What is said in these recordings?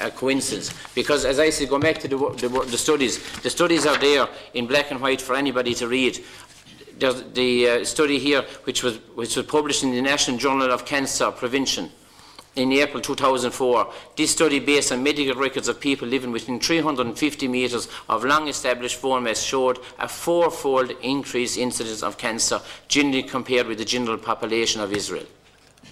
a coincidence. Because, as I said, going back to the studies are there in black and white for anybody to read. There's the study here, which was published in the National Journal of Cancer Prevention in April 2004. This study, based on medical records of people living within 350 metres of long-established phone masts, showed a 4-fold increase incidence of cancer generally compared with the general population of Israel.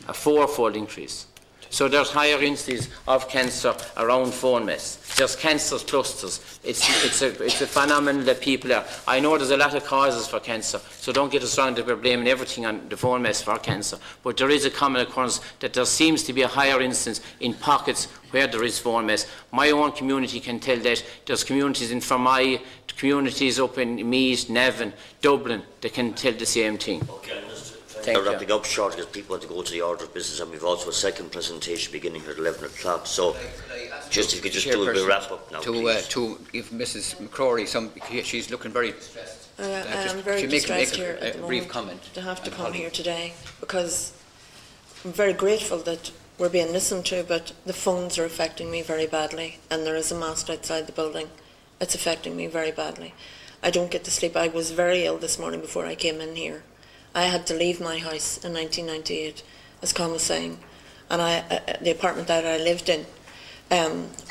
A 4-fold increase. So there's higher incidence of cancer around phone masts. There's cancer clusters. It's a phenomenon that people are. I know there's a lot of causes for cancer, so don't get us wrong that we're blaming everything on the phone mast for cancer. But there is a common occurrence that there seems to be a higher incidence in pockets where there is phone mast. My own community can tell that. There's communities in Fermoy, communities up in Meath, Navan, Dublin that can tell the same thing. Okay. We're wrapping up short because people want to go to the order of business, and we've also a second presentation beginning here at 11 o'clock. So, just if you could just do a bit wrap up now, please. To give Mrs. McCrory some, she's looking very distressed. I am very distressed here at the moment. Brief comment. To have to come here today because I'm very grateful that we're being listened to, but the phones are affecting me very badly, and there is a mast outside the building. It's affecting me very badly. I don't get to sleep. I was very ill this morning before I came in here. I had to leave my house in 1998, as Con was saying, and the apartment that I lived in,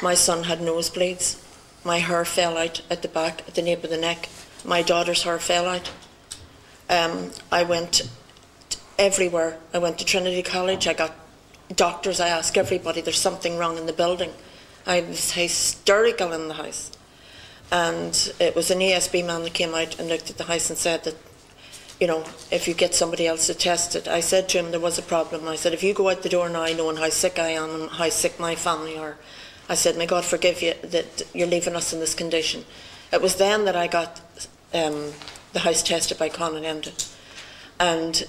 my son had nosebleeds. My hair fell out at the back, at the nape of the neck. My daughter's hair fell out. I went everywhere. I went to Trinity College. I got doctors. I asked everybody, there's something wrong in the building. I was hysterical in the house. And it was an ASB man that came out and looked at the house and said that, you know, if you get somebody else to test it. I said to him there was a problem. I said, if you go out the door now knowing how sick I am and how sick my family are, I said, may God forgive you that you're leaving us in this condition. It was then that I got the house tested by Con and Enda. And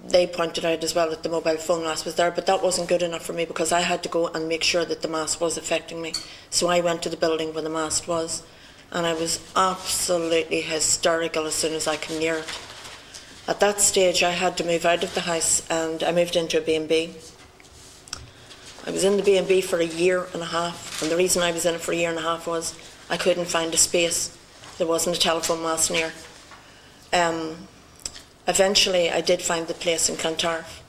they pointed out as well that the mobile phone mast was there, but that wasn't good enough for me because I had to go and make sure that the mast was affecting me. So I went to the building where the mast was, and I was absolutely hysterical as soon as I came near it. At that stage, I had to move out of the house, and I moved into a B&B. I was in the B&B for a year and a half, and the reason I was in it for a year and a half was I couldn't find a space. There wasn't a telephone mast near. Eventually, I did find the place in Clontarf,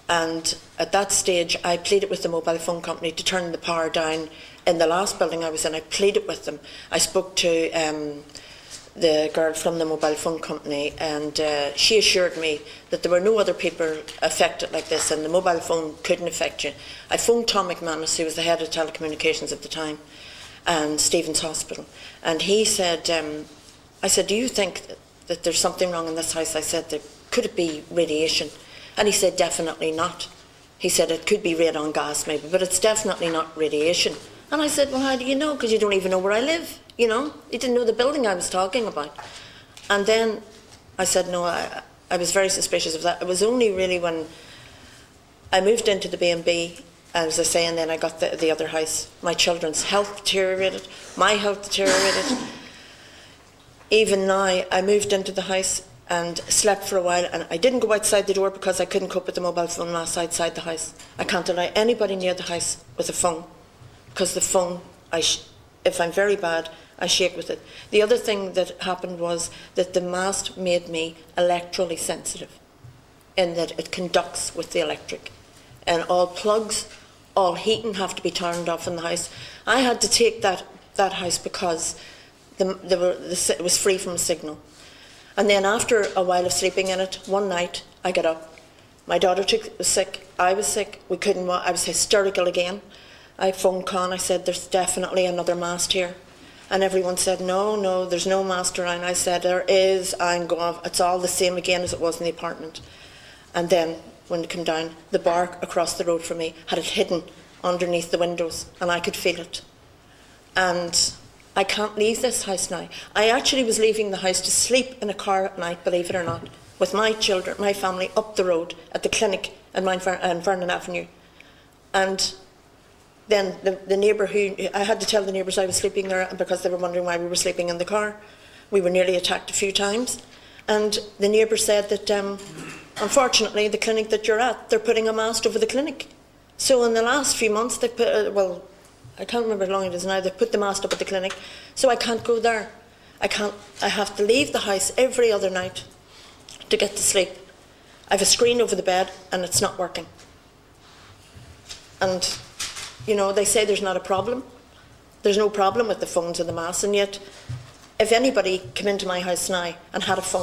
and at that stage, I pleaded with the mobile phone company to turn the power down. In the last building I was in, I pleaded with them. I spoke to the girl from the mobile phone company, and she assured me that there were no other people affected like this and the mobile phone couldn't affect you. I phoned Tom McManus, who was the head of telecommunications at the time, and Stephen's Hospital, and he said, I said, do you think that there's something wrong in this house? I said, could it be radiation? And he said, definitely not. He said, it could be radon gas maybe, but it's definitely not radiation. And I said, well, how do you know? Because you don't even know where I live. You know, he didn't know the building I was talking about. And then I said, no, I was very suspicious of that. It was only really when I moved into the B&B, as I say, and then I got the other house. My children's health deteriorated, my health deteriorated. Even now, I moved into the house and slept for a while, and I didn't go outside the door because I couldn't cope with the mobile phone mast outside the house. I can't allow anybody near the house with a phone, because the phone, if I'm very bad, I shake with it. The other thing that happened was that the mast made me electrically sensitive, in that it conducts with the electric. And all plugs, all heating have to be turned off in the house. I had to take that house because it was free from signal. And then after a while of sleeping in it, one night I got up. My daughter was sick, I was sick, I was hysterical again. I phoned Con, I said, there's definitely another mast here. And everyone said, no, there's no mast around. I said, there is, it's all the same again as it was in the apartment. And then, when it came down, the bar across the road from me had it hidden underneath the windows, and I could feel it. And I can't leave this house now. I actually was leaving the house to sleep in a car at night, believe it or not, with my children, my family, up the road at the clinic in Vernon Avenue. And then the neighbour I had to tell the neighbours I was sleeping there because they were wondering why we were sleeping in the car. We were nearly attacked a few times. And the neighbour said that, unfortunately, the clinic that you're at, they're putting a mast over the clinic. So in the last few months, they put, I can't remember how long it is now. They put the mast up at the clinic, so I can't go there. I have to leave the house every other night to get to sleep. I have a screen over the bed and it's not working. And, you know, they say there's not a problem. There's no problem with the phones and the masts, and yet if anybody came into my house now and had a phone